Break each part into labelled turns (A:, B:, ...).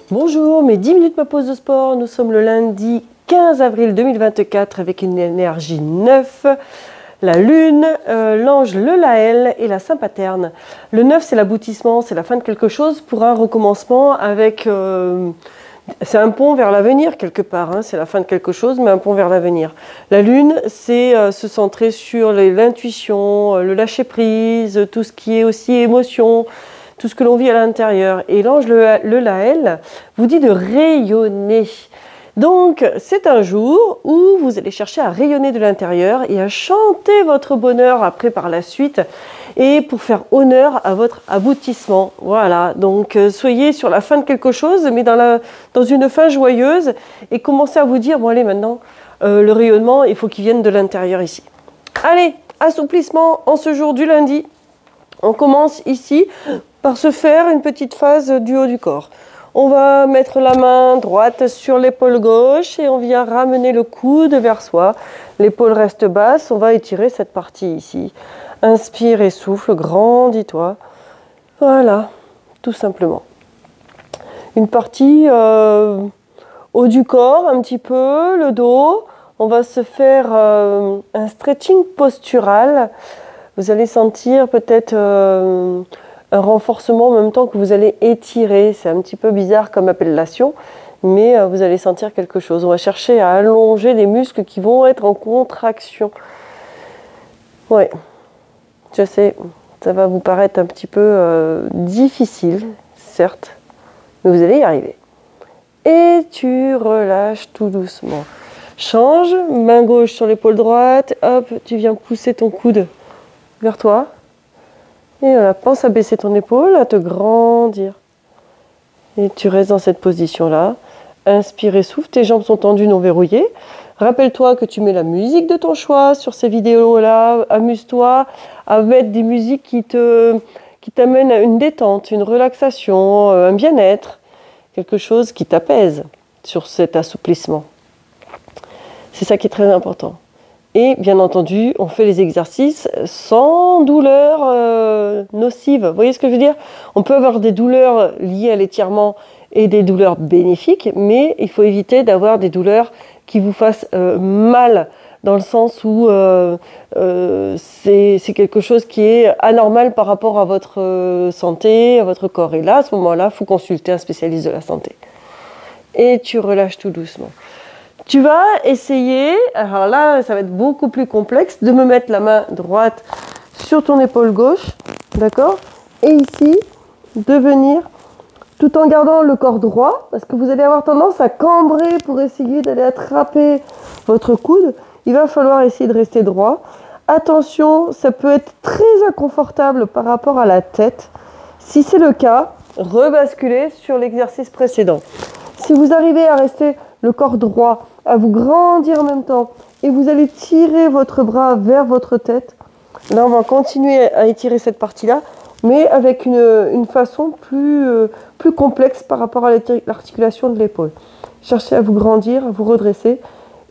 A: Bonjour, mes 10 minutes ma pause de sport. Nous sommes le lundi 15 avril 2024 avec une énergie 9. La lune, l'ange, le Laël et la Saint-Paterne. Le 9, c'est l'aboutissement, c'est la fin de quelque chose pour un recommencement avec... c'est un pont vers l'avenir quelque part, hein. C'est la fin de quelque chose, mais un pont vers l'avenir. La lune, c'est se centrer sur l'intuition, le lâcher-prise, tout ce qui est aussi émotion, tout ce que l'on vit à l'intérieur. Et l'ange, le Laël, vous dit de rayonner. Donc, c'est un jour où vous allez chercher à rayonner de l'intérieur et à chanter votre bonheur après par la suite et pour faire honneur à votre aboutissement. Voilà, donc soyez sur la fin de quelque chose, mais dans une fin joyeuse et commencez à vous dire, bon allez maintenant, le rayonnement, il faut qu'il vienne de l'intérieur ici. Allez, assouplissement en ce jour du lundi. On commence ici par se faire une petite phase du haut du corps. On va mettre la main droite sur l'épaule gauche et on vient ramener le coude vers soi. L'épaule reste basse, on va étirer cette partie ici. Inspire et souffle, grandis-toi. Voilà, tout simplement. Une partie haut du corps, un petit peu, le dos. On va se faire un stretching postural. Vous allez sentir peut-être... un renforcement en même temps que vous allez étirer. C'est un petit peu bizarre comme appellation, mais vous allez sentir quelque chose. On va chercher à allonger les muscles qui vont être en contraction. Ouais, je sais, ça va vous paraître un petit peu difficile, certes, mais vous allez y arriver. Et tu relâches tout doucement. Change, main gauche sur l'épaule droite, hop, tu viens pousser ton coude vers toi. Et voilà, pense à baisser ton épaule, à te grandir. Et tu restes dans cette position-là. Inspire et souffle, tes jambes sont tendues, non verrouillées. Rappelle-toi que tu mets la musique de ton choix sur ces vidéos-là. Amuse-toi à mettre des musiques qui t'amènent à une détente, une relaxation, un bien-être. Quelque chose qui t'apaise sur cet assouplissement. C'est ça qui est très important. Et bien entendu, on fait les exercices sans douleur nocive. Vous voyez ce que je veux dire? On peut avoir des douleurs liées à l'étirement et des douleurs bénéfiques, mais il faut éviter d'avoir des douleurs qui vous fassent mal, dans le sens où c'est quelque chose qui est anormal par rapport à votre santé, à votre corps. Et là, à ce moment-là, il faut consulter un spécialiste de la santé. Et tu relâches tout doucement. Tu vas essayer, alors là ça va être beaucoup plus complexe, de me mettre la main droite sur ton épaule gauche, d'accord? Et ici, de venir, tout en gardant le corps droit, parce que vous allez avoir tendance à cambrer pour essayer d'aller attraper votre coude. Il va falloir essayer de rester droit. Attention, ça peut être très inconfortable par rapport à la tête. Si c'est le cas, rebasculez sur l'exercice précédent. Si vous arrivez à rester le corps droit, à vous grandir en même temps, et vous allez tirer votre bras vers votre tête, là on va continuer à étirer cette partie-là, mais avec une façon plus complexe par rapport à l'articulation de l'épaule. Cherchez à vous grandir, à vous redresser,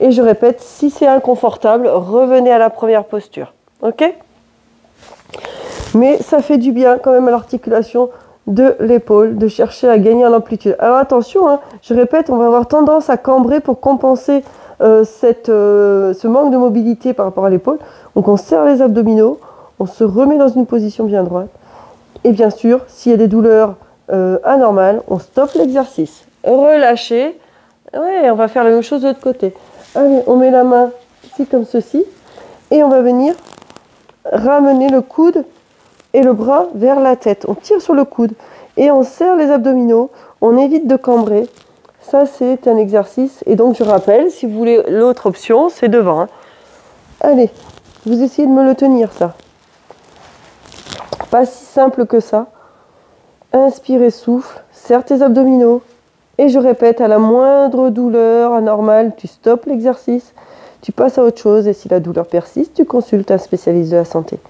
A: et je répète, si c'est inconfortable, revenez à la première posture, ok? Mais ça fait du bien quand même à l'articulation de l'épaule, de chercher à gagner en amplitude. Alors attention, hein, je répète, on va avoir tendance à cambrer pour compenser ce manque de mobilité par rapport à l'épaule. Donc on serre les abdominaux, on se remet dans une position bien droite. Et bien sûr, s'il y a des douleurs anormales, on stoppe l'exercice. Relâchez. Ouais, on va faire la même chose de l'autre côté. Allez, on met la main ici comme ceci. Et on va venir ramener le coude et le bras vers la tête. On tire sur le coude et on serre les abdominaux. On évite de cambrer. Ça, c'est un exercice. Et donc, je rappelle, si vous voulez l'autre option, c'est devant. Hein. Allez, vous essayez de me le tenir, ça. Pas si simple que ça. Inspire et souffle. Serre tes abdominaux. Et je répète, à la moindre douleur anormale, tu stoppes l'exercice. Tu passes à autre chose. Et si la douleur persiste, tu consultes un spécialiste de la santé.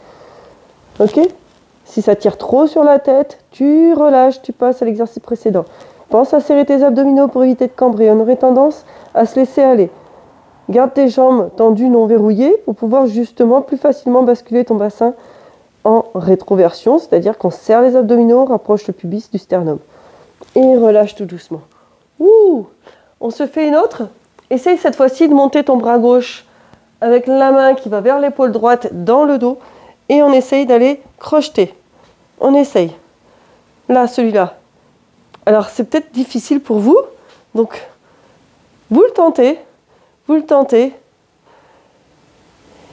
A: Ok ? Si ça tire trop sur la tête, tu relâches, tu passes à l'exercice précédent. Pense à serrer tes abdominaux pour éviter de cambrer. On aurait tendance à se laisser aller. Garde tes jambes tendues, non verrouillées, pour pouvoir justement plus facilement basculer ton bassin en rétroversion, c'est-à-dire qu'on serre les abdominaux, on rapproche le pubis du sternum. Et relâche tout doucement. Ouh! On se fait une autre. Essaye cette fois-ci de monter ton bras gauche avec la main qui va vers l'épaule droite dans le dos. Et on essaye d'aller crocheter. On essaye. Là, celui-là. Alors, c'est peut-être difficile pour vous. Donc, vous le tentez. Vous le tentez.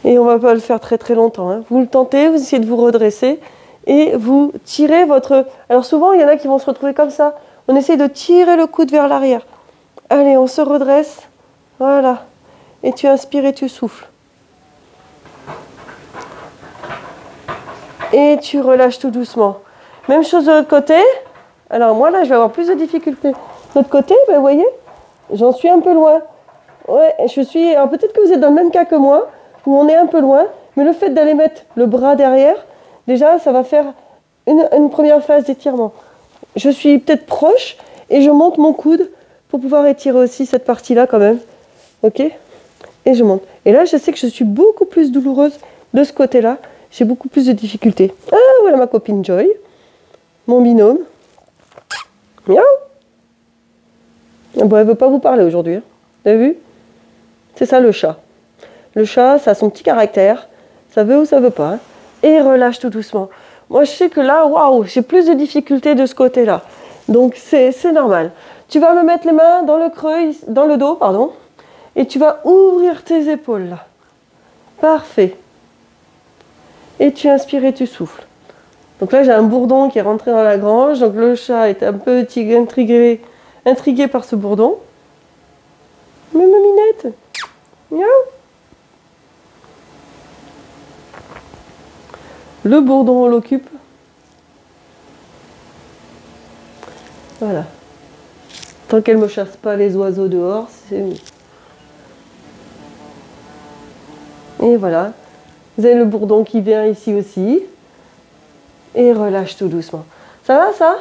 A: Et on ne va pas le faire très très longtemps. Hein. Vous le tentez, vous essayez de vous redresser. Et vous tirez votre... Alors souvent, il y en a qui vont se retrouver comme ça. On essaye de tirer le coude vers l'arrière. Allez, on se redresse. Voilà. Et tu inspires et tu souffles. Et tu relâches tout doucement. Même chose de l'autre côté. Alors moi là, je vais avoir plus de difficultés. De l'autre côté, ben, vous voyez, j'en suis un peu loin. Ouais, je suis... Alors peut-être que vous êtes dans le même cas que moi, où on est un peu loin. Mais le fait d'aller mettre le bras derrière, déjà, ça va faire une première phase d'étirement. Je suis peut-être proche et je monte mon coude pour pouvoir étirer aussi cette partie-là quand même. Ok? Et je monte. Et là, je sais que je suis beaucoup plus douloureuse de ce côté-là. J'ai beaucoup plus de difficultés. Ah, voilà ma copine Joy. Mon binôme. Miaou. Bon, elle ne veut pas vous parler aujourd'hui. Hein. Vous avez vu? C'est ça le chat. Le chat, ça a son petit caractère. Ça veut ou ça veut pas. Hein. Et relâche tout doucement. Moi, je sais que là, waouh, j'ai plus de difficultés de ce côté-là. Donc, c'est normal. Tu vas me mettre les mains dans le creux, dans le dos, pardon. Et tu vas ouvrir tes épaules, là. Parfait. Et tu inspires et tu souffles. Donc là, j'ai un bourdon qui est rentré dans la grange. Donc, le chat est un peu intrigué par ce bourdon. Mais ma minette. Miaou. Le bourdon, on l'occupe. Voilà. Tant qu'elle ne me chasse pas les oiseaux dehors, c'est mieux. Et voilà. Vous avez le bourdon qui vient ici aussi. Et relâche tout doucement. Ça va, ça?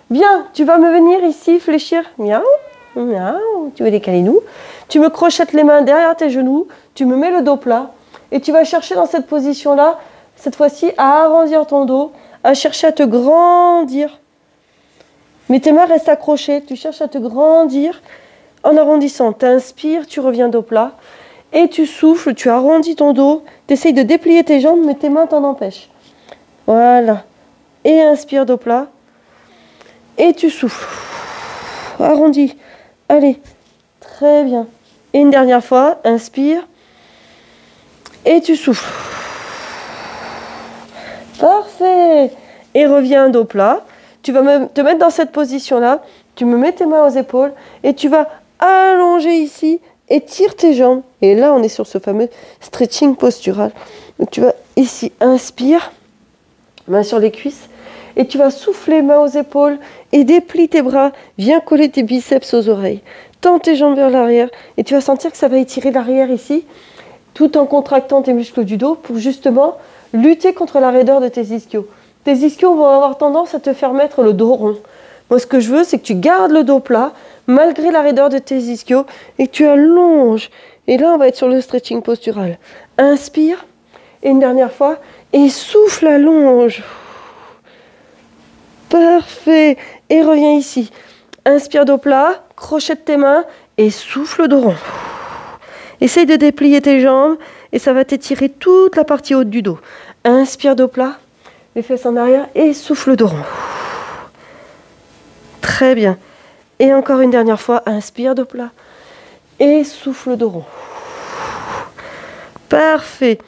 A: Bien, tu vas me venir ici fléchir. Miaou, miaou. Tu veux décaler nous. Tu me crochettes les mains derrière tes genoux. Tu me mets le dos plat. Et tu vas chercher dans cette position-là, cette fois-ci, à arrondir ton dos, à chercher à te grandir. Mais tes mains restent accrochées. Tu cherches à te grandir en arrondissant. Tu inspires, tu reviens dos plat. Et tu souffles, tu arrondis ton dos. Tu essayes de déplier tes jambes, mais tes mains t'en empêchent. Voilà. Et inspire dos plat. Et tu souffles. Arrondis. Allez. Très bien. Et une dernière fois. Inspire. Et tu souffles. Parfait. Et reviens dos plat. Tu vas te mettre dans cette position-là. Tu me mets tes mains aux épaules. Et tu vas allonger ici. Étire tes jambes. Et là, on est sur ce fameux stretching postural. Donc, tu vas ici. Inspire. Main sur les cuisses. Et tu vas souffler, main aux épaules. Et déplie tes bras. Viens coller tes biceps aux oreilles. Tends tes jambes vers l'arrière. Et tu vas sentir que ça va étirer l'arrière ici. Tout en contractant tes muscles du dos pour justement lutter contre la raideur de tes ischios. Tes ischios vont avoir tendance à te faire mettre le dos rond. Moi, ce que je veux, c'est que tu gardes le dos plat, malgré la raideur de tes ischios, et que tu allonges. Et là, on va être sur le stretching postural. Inspire, et une dernière fois, et souffle, allonge. Parfait. Et reviens ici. Inspire dos plat, crochette tes mains, et souffle dos rond. Essaye de déplier tes jambes, et ça va t'étirer toute la partie haute du dos. Inspire dos plat, les fesses en arrière, et souffle dos rond. Très bien. Et encore une dernière fois, inspire dos plat, et souffle dos rond. Parfait.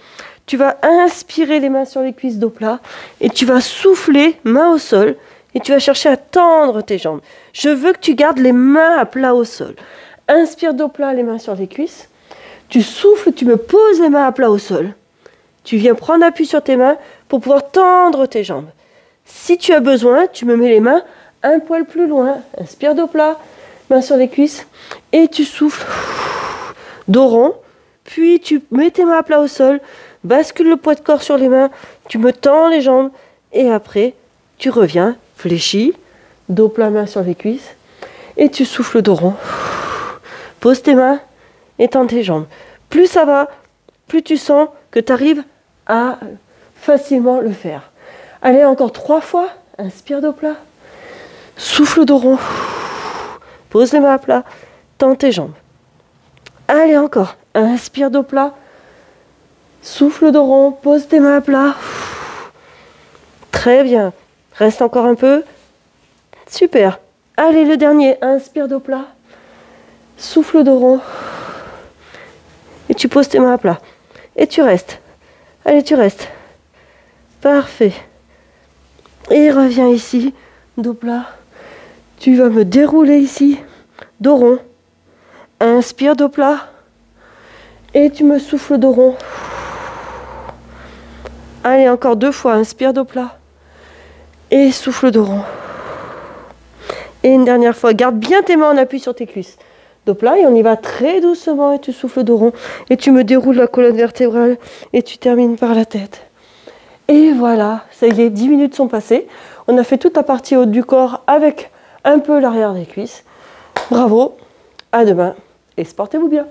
A: Tu vas inspirer les mains sur les cuisses dos plat, et tu vas souffler, main au sol, et tu vas chercher à tendre tes jambes. Je veux que tu gardes les mains à plat au sol. Inspire dos plat, les mains sur les cuisses. Tu souffles, tu me poses les mains à plat au sol. Tu viens prendre appui sur tes mains pour pouvoir tendre tes jambes. Si tu as besoin, tu me mets les mains un poil plus loin. Inspire dos plat, mains sur les cuisses. Et tu souffles, dos rond. Puis tu mets tes mains à plat au sol. Bascule le poids de corps sur les mains. Tu me tends les jambes. Et après, tu reviens, fléchis. Dos plat, mains sur les cuisses. Et tu souffles dos rond. Pose tes mains. Et tends tes jambes. Plus ça va, plus tu sens que tu arrives à facilement le faire. Allez, encore 3 fois. Inspire dos plat. Souffle dos rond. Pose les mains à plat. Tends tes jambes. Allez, encore. Inspire dos plat. Souffle dos rond. Pose tes mains à plat. Très bien. Reste encore un peu. Super. Allez, le dernier. Inspire dos plat. Souffle dos rond. Et tu poses tes mains à plat. Et tu restes. Allez, tu restes. Parfait. Et reviens ici. Dos plat. Tu vas me dérouler ici. Dos rond. Inspire dos plat. Et tu me souffles dos rond. Allez, encore 2 fois. Inspire dos plat. Et souffle dos rond. Et une dernière fois. Garde bien tes mains en appui sur tes cuisses. Dos plat et on y va très doucement et tu souffles dos rond. Et tu me déroules la colonne vertébrale et tu termines par la tête. Et voilà, ça y est, 10 minutes sont passées. On a fait toute la partie haute du corps avec un peu l'arrière des cuisses. Bravo, à demain et sportez-vous bien.